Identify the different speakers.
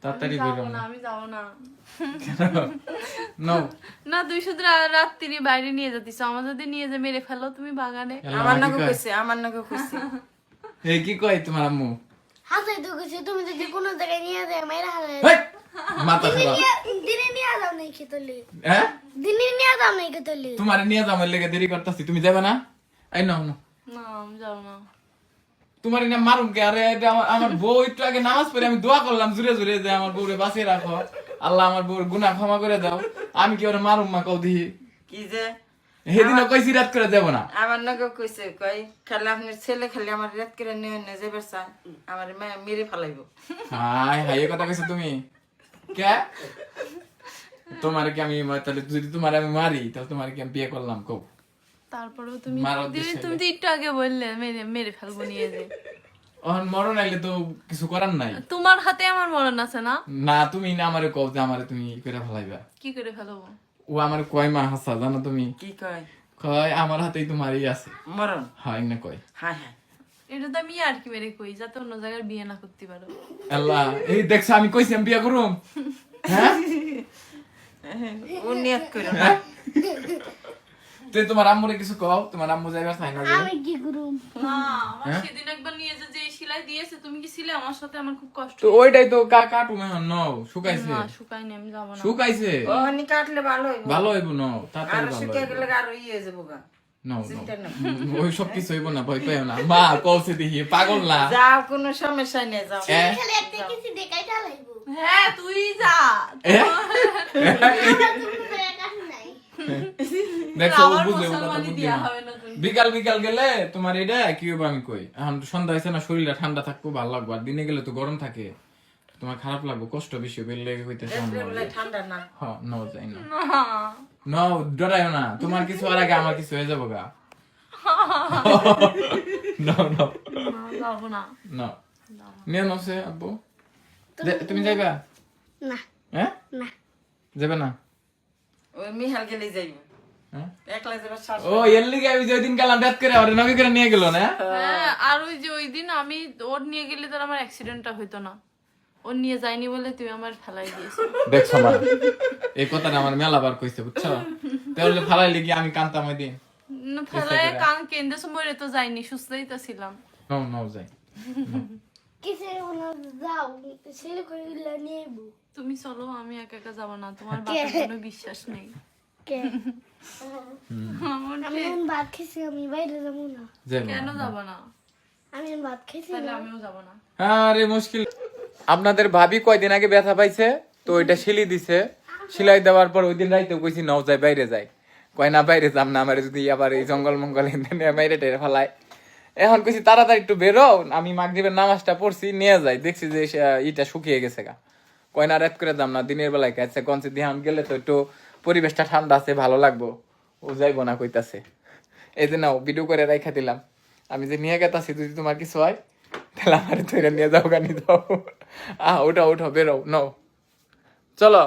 Speaker 1: তাড়াতাড়ি বেরো না।
Speaker 2: আমি যাবো না
Speaker 1: নাও
Speaker 2: না, তুই শুধু রাত্রি বাইরে নিয়ে যাতিস, আমার যদি নিয়ে যে মেরে ফেলো তুমি বাগানে।
Speaker 3: আমার নাকি কইছে আমার নাকি কইছে
Speaker 1: এই কি কয় তোমার আম্মু?
Speaker 4: হাতে তো কিছু তুমি যদি কোনো জায়গায় নিয়ে যায় মাইরা হালে
Speaker 1: হেই, মাথা খারাপ।
Speaker 4: দিনে নিয়ে যাও নাই খেতলি
Speaker 1: হ্যাঁ
Speaker 4: দিনে নিয়ে যাও নাই খেতলি
Speaker 1: তোমার নিয়ে যাবার লেগে দেরি করতেছি, তুমি যাবে না? এই নাও নাও,
Speaker 2: না আমি যাবো না।
Speaker 1: তোমার না মারুম কে? আরে এটা আমার বউ একটু আগে নামাজ পড়ে আমি দোয়া করলাম জুড়ে জুড়ে যে আমার বউরে বাঁচিয়ে রাখো, আল্লাহ আমার বউর গুনাহ ক্ষমা করে দাও। আমি কি ওরে মারুম মা? কও দিহি
Speaker 3: কি যে
Speaker 1: সেদিনও কইছি রাত করে যাব না।
Speaker 3: আমার নাকি কইছে কই খালি আপনার ছেলে খালি আমার রাত করে নিয়ে নিয়ে যাবে চায় আমার মেরে ফেলাইবো
Speaker 1: হাই হাই, এই কথা কইছো তুমি? কে তোমার কি আমি তাহলে যদি তোমার আমি মারি তাহলে তোমার কি আমি বিয়ে করলাম? কও
Speaker 2: তারপরেও তুমি
Speaker 1: মারার উদ্দেশ্যে
Speaker 2: তুমি তো একটু আগে বললে মেরে মেরে ফেলবো নিয়ে যে।
Speaker 1: ওহন মরণ আইলে তো কিছু করার নাই।
Speaker 2: তোমার হাতে আমার মরণ আছে না?
Speaker 1: না তুমি না আমারে কও যে আমারে তুমি ই করে ফেলাইবা।
Speaker 2: কি করে ফেলবো?
Speaker 1: ও আমার কয় মা হাসা জানো তুমি?
Speaker 3: কি কয়
Speaker 1: কয় আমার হাতেই তোমারই আছে।
Speaker 3: মরণ
Speaker 1: হয় না কয়
Speaker 3: হায় হায়
Speaker 2: এটা তো আমি আর কি মেরে কই যাতে অন্য জায়গায় বিয়ে না করতে পারো।
Speaker 1: আল্লাহ, এই দেখছ আমি কইছি আমি বিয়ে করুম। হ্যাঁ
Speaker 3: ও নিয়ত করো
Speaker 1: হ্যাঁ? তুই তোমার আম্মুরে কিছু কও, তোমার আম্মু যাইবার চাই না যে?
Speaker 4: আমি কি করুম
Speaker 2: না, আমার সেদিন একবার নিয়ে যে সেলাই দিয়েছে তুমি কি ছিলে আমার সাথে, আমার খুব কষ্ট।
Speaker 1: তো ওইটাই তো কাটুম এখন নাও, শুকাইছে
Speaker 2: না শুকায়নি, আমি যাবো না।
Speaker 1: শুকাইছে
Speaker 3: ও হনি কাটলে ভালো হইব
Speaker 1: ভালো হইব নাও,
Speaker 3: আর
Speaker 1: তাড়াতাড়ি ভালো
Speaker 3: শুকিয়ে
Speaker 1: হইব।
Speaker 3: গেলে আরো ইয়ে হয়ে যাবো গা
Speaker 1: নাও
Speaker 3: চিন্তা নাই।
Speaker 1: ওই সব কিছু হইব না, ভয় পাইও না। মা কলছে দেখি পাগল না।
Speaker 3: যাও কোনো সমস্যা নেই যাও
Speaker 1: এ?
Speaker 4: খালি একটা কিছু দেখাই চালাইবো
Speaker 2: হ্যাঁ তুই যা।
Speaker 1: এ?
Speaker 4: তুমি কাছে নাই
Speaker 1: দেখছো ও
Speaker 2: আমার
Speaker 1: বুঝে ও কথা
Speaker 2: মুসলমানি
Speaker 1: বুঝি
Speaker 2: দিয়া
Speaker 1: না।
Speaker 2: হবে না তুমি।
Speaker 1: বিকাল বিকাল গেলে তোমার এটা কি হবে আমি কই, এখন সন্ধ্যা হয়েছে না, শরীরটা ঠান্ডা থাকবো ভালো লাগবো, আর দিনে গেলে তো গরম থাকে, তোমার খারাপ লাগবো, কষ্ট বেশি হবে, লেগে হইতেছে।
Speaker 3: বলে ঠান্ডা না
Speaker 1: হ্যাঁ নাও যাই না,
Speaker 2: না।
Speaker 1: নাও ডরাইও না, তোমার কিছু আর আগে আমার কিছু হয়ে যাবো গা। নাও নাও
Speaker 2: না, যাবো না।
Speaker 1: নাও নিয়ে নসে আব্বু তুমি যাইবা?
Speaker 4: না
Speaker 1: হ্যাঁ
Speaker 4: না
Speaker 1: যাবে না?
Speaker 3: ওই মিহাল গেলে যাইব
Speaker 1: হ্যাঁ?
Speaker 3: একলা যাবে শ্বাস
Speaker 1: ও এর লিগে আমি যেদিন গেলাম রাত করে ওরে নবী করে নিয়ে গেল না?
Speaker 2: হ্যাঁ, আর ওই যে ওই দিন আমি ওর নিয়ে গেলে তো আমার অ্যাক্সিডেন্টটা হইতো না, ওর নিয়ে যাইনি বলে তুই আমার ফেলাই দিয়েছিস।
Speaker 1: দেখছো মা, এই কথাটা আমার মেলা বার কইছে বুঝছো, তাহলে ফালাই লিগে আমি কান্তাম ওই দিন।
Speaker 2: ফেলাই কান কেন্দ্র মরে তো যাইনি, সুস্থই তো ছিলাম।
Speaker 1: নাও নাও যাই।
Speaker 4: কিসের কোনো যাও ছেলে কইলা নিয়ে আইবো
Speaker 2: তুমি চলো, আমি একা একা যাবো না, তোমার বাবার কোনো বিশ্বাস নেই।
Speaker 4: কে
Speaker 2: আমার
Speaker 4: আমি এখন ভাত খেয়েছি আমি বাইরে যাবো না
Speaker 1: যাই মা।
Speaker 2: কেন যাবো না?
Speaker 4: আমি এখন ভাত খেয়েছি
Speaker 2: তাহলে আমিও যাবো না।
Speaker 1: আরে মুশকিল। আপনাদের ভাবি কয়দিন আগে ব্যথা পাইছে তো ওইটা সিলি দিছে, সিলাই দেওয়ার পর ওই দিন রাইতে কইছি নাও যাই বাইরে যাই, কয় না বাইরে যাম না, আমার যদি আবার এই জঙ্গল মঙ্গল বাইরে টেরে ফেলায়। এখন কইছি তাড়াতাড়ি একটু বেরো, আমি মাগরিবের নামাজটা পড়ছি নিয়ে যাই, দেখছি যে ইটা শুকিয়ে গেছে গা, কয় না রাত করে যাম না, দিনের বেলায় কাছে কনসে ধ্যান গেলে তো একটু পরিবেশটা ঠান্ডা আছে ভালো লাগবো, ও যাইবো না কইতাছে। এই যে নাও ভিডিও করে রাইখা দিলাম, আমি যে নিয়ে গেতাছি যদি তোমার কিছু হয় তাহলে আমার ধরে নিয়ে যাও গানি যাও। ওঠো ওঠো বেরো নাও চলো।